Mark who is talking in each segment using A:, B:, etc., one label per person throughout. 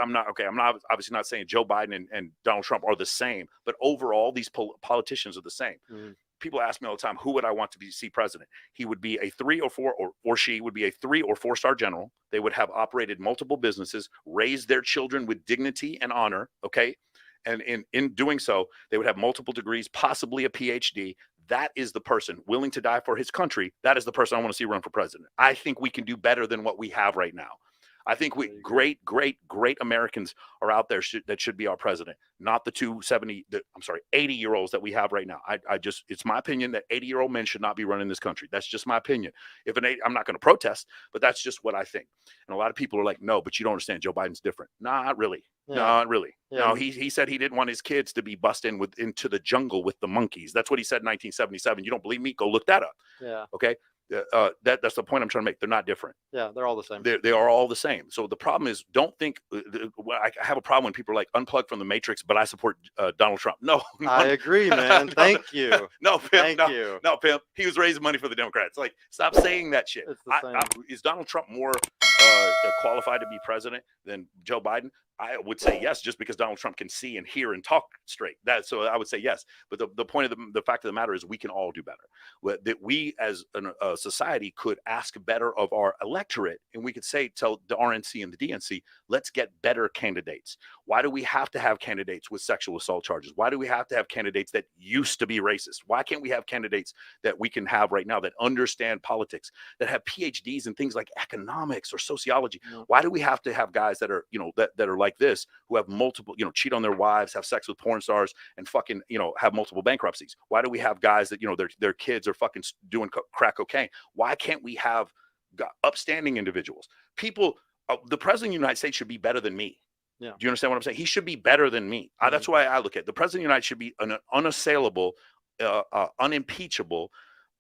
A: I'm not obviously not saying Joe Biden and Donald Trump are the same, but overall, these politicians are the same. People ask me all the time, who would I want to see president? He would be a 3 or 4, or she would be a 3 or 4-star general. They would have operated multiple businesses, raised their children with dignity and honor. Okay. And in doing so, they would have multiple degrees, possibly a PhD. That is the person willing to die for his country. That is the person I want to see run for president. I think we can do better than what we have right now. I think great Americans are out there that should be our president, not the 80-year-olds that we have right now. It's my opinion that 80-year-old men should not be running this country. That's just my opinion. I'm not going to protest, but that's just what I think. And a lot of people are like, no, but you don't understand. Joe Biden's different. Nah, not really. Yeah. No, not really. Yeah. No, he said he didn't want his kids to be bussed into the jungle with the monkeys. That's what he said in 1977. You don't believe me? Go look that up. Yeah. Okay. That's the point I'm trying to make. They're not different.
B: Yeah, they're all the same.
A: They are all the same. So the problem is, don't think I have a problem when people are like, unplug from the matrix, but I support Donald Trump. No,
B: I agree, man. Thank you.
A: No, Pimp. No, Pimp. He was raising money for the Democrats. Like, stop saying that shit. Is Donald Trump more qualified to be president than Joe Biden? I would say yes, just because Donald Trump can see and hear and talk straight. So I would say yes. But the point of the fact of the matter is, we can all do better. That we as a society could ask better of our electorate, and we could tell the RNC and the DNC, let's get better candidates. Why do we have to have candidates with sexual assault charges? Why do we have to have candidates that used to be racist? Why can't we have candidates that we can have right now that understand politics, that have PhDs in things like economics or sociology? Why do we have to have guys that are, that are like this, who have multiple, cheat on their wives, have sex with porn stars, and fucking, have multiple bankruptcies? Why do we have guys that, their kids are fucking doing crack cocaine? Why can't we have upstanding individuals? People, the president of the United States should be better than me. Yeah. Do you understand what I'm saying? He should be better than me. That's why I look at it. The president of the United States should be an unassailable, unimpeachable,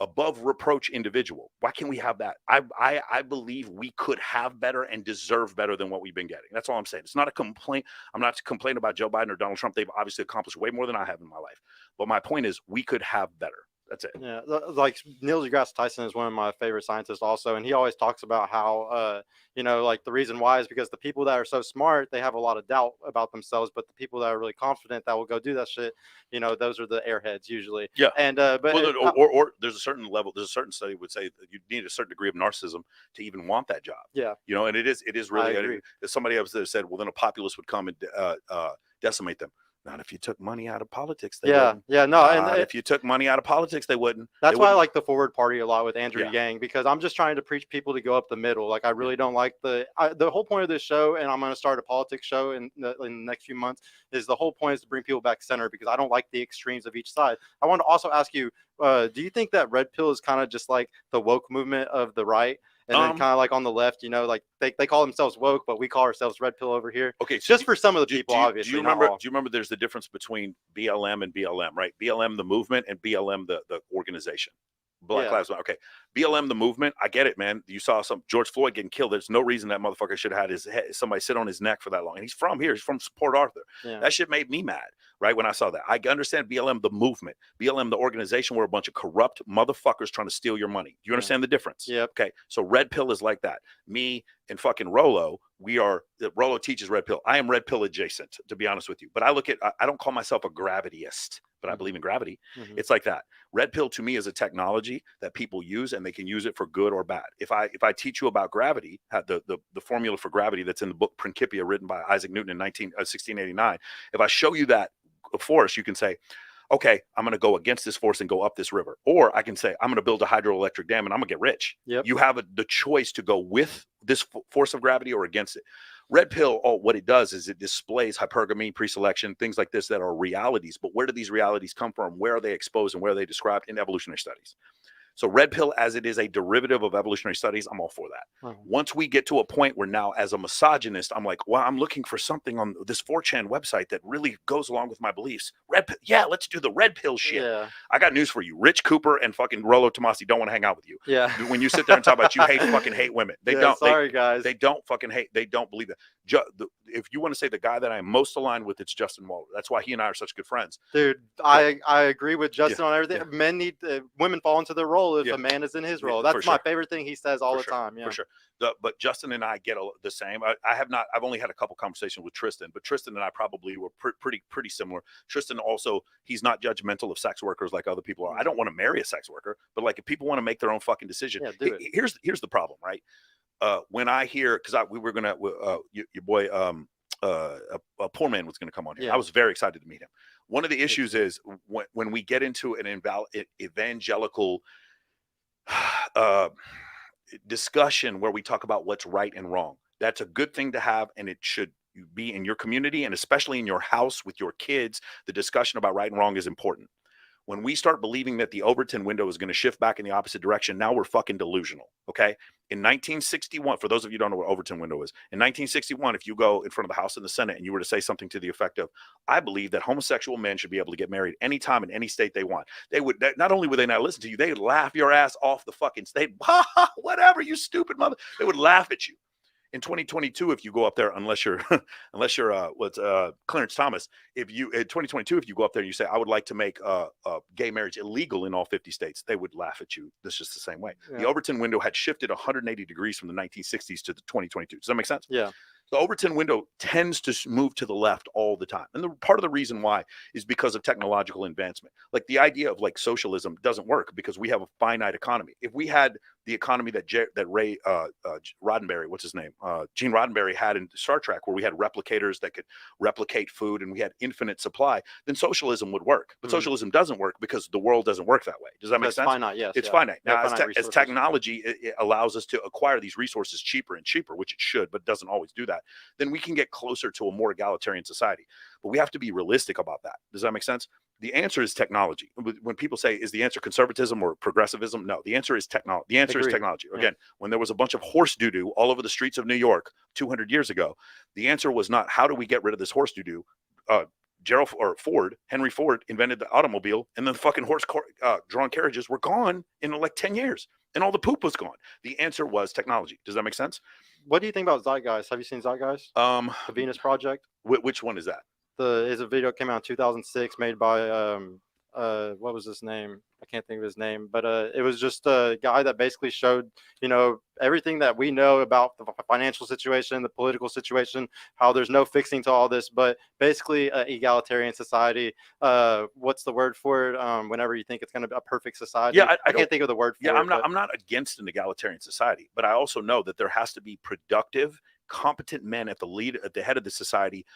A: above reproach individual. Why can't we have that? I believe we could have better and deserve better than what we've been getting. That's all I'm saying. It's not a complaint. I'm not complaining about Joe Biden or Donald Trump. They've obviously accomplished way more than I have in my life. But my point is, we could have better. That's it.
B: Yeah, like Neil deGrasse Tyson is one of my favorite scientists also, and he always talks about how like the reason why is because the people that are so smart, they have a lot of doubt about themselves, but the people that are really confident that will go do that shit, those are the airheads usually.
A: Yeah. And or there's a certain level, there's a certain study would say that you need a certain degree of narcissism to even want that job.
B: Yeah.
A: And it is really, somebody else there said, well, then a populist would come and decimate them. Not if you took money out of politics. They wouldn't. If you took money out of politics, they wouldn't.
B: That's why I like the Forward Party a lot with Andrew Yang, because I'm just trying to preach people to go up the middle. Like, I really don't like the whole point of this show, and I'm going to start a politics show in the next few months, is the whole point is to bring people back center, because I don't like the extremes of each side. I want to also ask you, do you think that red pill is kind of just like the woke movement of the right? And then kind of like on the left, like they call themselves woke, but we call ourselves red pill over here.
A: Okay,
B: so just for some of the people, obviously.
A: Do you remember? There's the difference between BLM and BLM, right? BLM the movement and BLM the organization. Black Lives Matter. Okay, BLM the movement. I get it, man. You saw some George Floyd getting killed. There's no reason that motherfucker should have had somebody sit on his neck for that long. And he's from here. He's from Port Arthur. Yeah. That shit made me mad, right? When I saw that, I understand BLM the movement, BLM the organization. We're a bunch of corrupt motherfuckers trying to steal your money. Do you understand the difference?
B: Yeah.
A: Okay. So red pill is like that. Me and fucking Rolo. Rolo teaches red pill. I am red pill adjacent, to be honest with you. But I don't call myself a gravityist, but I believe in gravity. Mm-hmm. It's like that. Red pill to me is a technology that people use, and they can use it for good or bad. If I teach you about gravity, the formula for gravity that's in the book Principia, written by Isaac Newton in 1689, if I show you that force, you can say, okay, I'm going to go against this force and go up this river. Or I can say, I'm going to build a hydroelectric dam and I'm going to get rich.
B: Yep.
A: You have the choice to go with this force of gravity or against it. Red pill, what it does is it displays hypergamy, preselection, things like this that are realities. But where do these realities come from? Where are they exposed and where are they described? In evolutionary studies. So red pill, as it is a derivative of evolutionary studies, I'm all for that. Mm-hmm. Once we get to a point where now, as a misogynist, I'm like, well, I'm looking for something on this 4chan website that really goes along with my beliefs. Red pill, yeah, let's do the red pill shit. Yeah. I got news for you. Rich Cooper and fucking Rollo Tomasi don't want to hang out with you.
B: Yeah.
A: When you sit there and talk about you hate women. They don't.
B: Sorry, guys.
A: They don't fucking hate. They don't believe that. If you want to say the guy that I'm most aligned with, it's Justin Waller. That's why he and I are such good friends.
B: Dude, I agree with Justin on everything. Yeah. Women fall into their role. role if a man is in his role. That's my favorite thing he says all the time. Yeah,
A: for sure. But Justin and I get the same. I've only had a couple conversations with Tristan, but Tristan and I probably were pretty similar. Tristan also, he's not judgmental of sex workers like other people are. I don't want to marry a sex worker, but like if people want to make their own fucking decision, here's the problem, right? When I hear, because we were gonna your boy a poor man was gonna come on here. I was very excited to meet him. One of the issues is when we get into an evangelical discussion where we talk about what's right and wrong. That's a good thing to have, and it should be in your community, and especially in your house with your kids. The discussion about right and wrong is important. When we start believing that the Overton window is going to shift back in the opposite direction, now we're fucking delusional. Okay. In 1961, for those of you who don't know what Overton window is, in 1961, if you go in front of the House and the Senate and you were to say something to the effect of, I believe that homosexual men should be able to get married anytime in any state they want, they would, not only would they not listen to you, they would laugh your ass off the fucking state. Whatever, you stupid mother. They would laugh at you. In 2022, if you go up there, unless you're Clarence Thomas, if you in 2022, if you go up there and you say, I would like to make gay marriage illegal in all 50 states, they would laugh at you. That's just the same way. Yeah. The Overton window had shifted 180 degrees from the 1960s to the 2022. Does that make sense?
B: Yeah.
A: The Overton window tends to move to the left all the time. And part of the reason why is because of technological advancement. Like the idea of like socialism doesn't work because we have a finite economy. If we had the economy that Ray Roddenberry, what's his name? Gene Roddenberry had in Star Trek, where we had replicators that could replicate food and we had infinite supply, then socialism would work. But socialism doesn't work because the world doesn't work that way. Does that make sense?
B: Finite, yes.
A: It's finite. Now, as technology it allows us to acquire these resources cheaper and cheaper, which it should, but doesn't always do that, then we can get closer to a more egalitarian society. But we have to be realistic about that. Does that make sense? The answer is technology. When people say, is the answer conservatism or progressivism? No, the answer is technology. The answer is technology. Again, when there was a bunch of horse doo-doo all over the streets of New York 200 years ago, the answer was not, how do we get rid of this horse doo-doo? Henry Ford invented the automobile, and the fucking drawn carriages were gone in like 10 years, and all the poop was gone. The answer was technology. Does that make sense?
B: What do you think about Zeitgeist? Have you seen Zeitgeist? The Venus Project?
A: Which one is that?
B: Is a video came out in 2006 made by what was his name? I can't think of his name, but it was just a guy that basically showed, everything that we know about the financial situation, the political situation, how there's no fixing to all this, but basically egalitarian society. What's the word for it? Whenever you think it's going to be a perfect society. Yeah, I can't think of the word for it.
A: I'm not against an egalitarian society, but I also know that there has to be productive, competent men at the head of the society,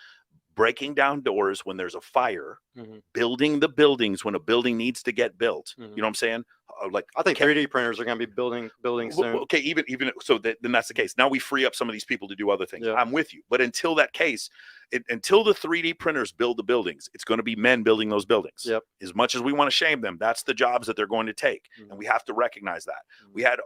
A: breaking down doors when there's a fire, building the buildings when a building needs to get built. You know what I'm saying?
B: I think 3D printers are going to be building soon.
A: Okay, even so, then that's the case. Now we free up some of these people to do other things. Yeah. I'm with you, but until that case, until the 3D printers build the buildings, it's going to be men building those buildings.
B: Yep.
A: As much as we want to shame them, that's the jobs that they're going to take, and we have to recognize that. We had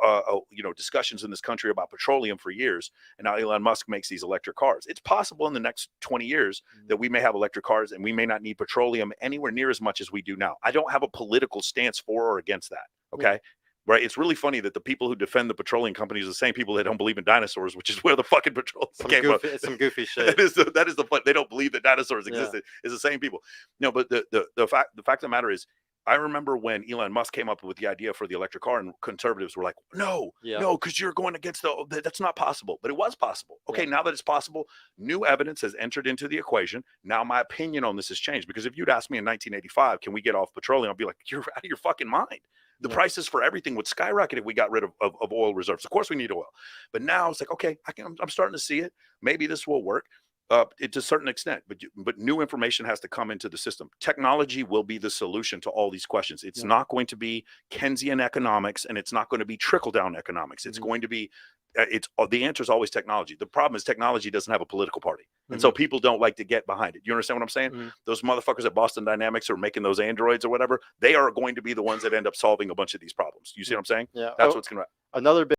A: discussions in this country about petroleum for years, and now Elon Musk makes these electric cars. It's possible in the next 20 years that we may have electric cars, and we may not need petroleum anywhere near as much as we do now. I don't have a political stance for or against that. Okay. Right. It's really funny that the people who defend the petroleum companies are the same people that don't believe in dinosaurs, which is where the fucking petroleum came from.
B: It's some goofy shit.
A: that is the fun. They don't believe that dinosaurs existed. It's the same people. No, but the fact of the matter is, I remember when Elon Musk came up with the idea for the electric car, and conservatives were like, no, because you're going against that's not possible. But it was possible. Okay, now that it's possible, new evidence has entered into the equation. Now my opinion on this has changed, because if you'd asked me in 1985, can we get off petroleum? I'd be like, you're out of your fucking mind. The prices for everything would skyrocket if we got rid of oil reserves. Of course we need oil. But now it's like, okay, I'm starting to see it. Maybe this will work. To a certain extent, but new information has to come into the system. Technology will be the solution to all these questions. It's not going to be Keynesian economics, and it's not going to be trickle-down economics. It's going to be, the answer is always technology. The problem is technology doesn't have a political party, and so people don't like to get behind it. You understand what I'm saying? Those motherfuckers at Boston Dynamics are making those androids or whatever. They are going to be the ones that end up solving a bunch of these problems. You see what I'm saying?
B: Yeah.
A: That's what's going to.
B: Another big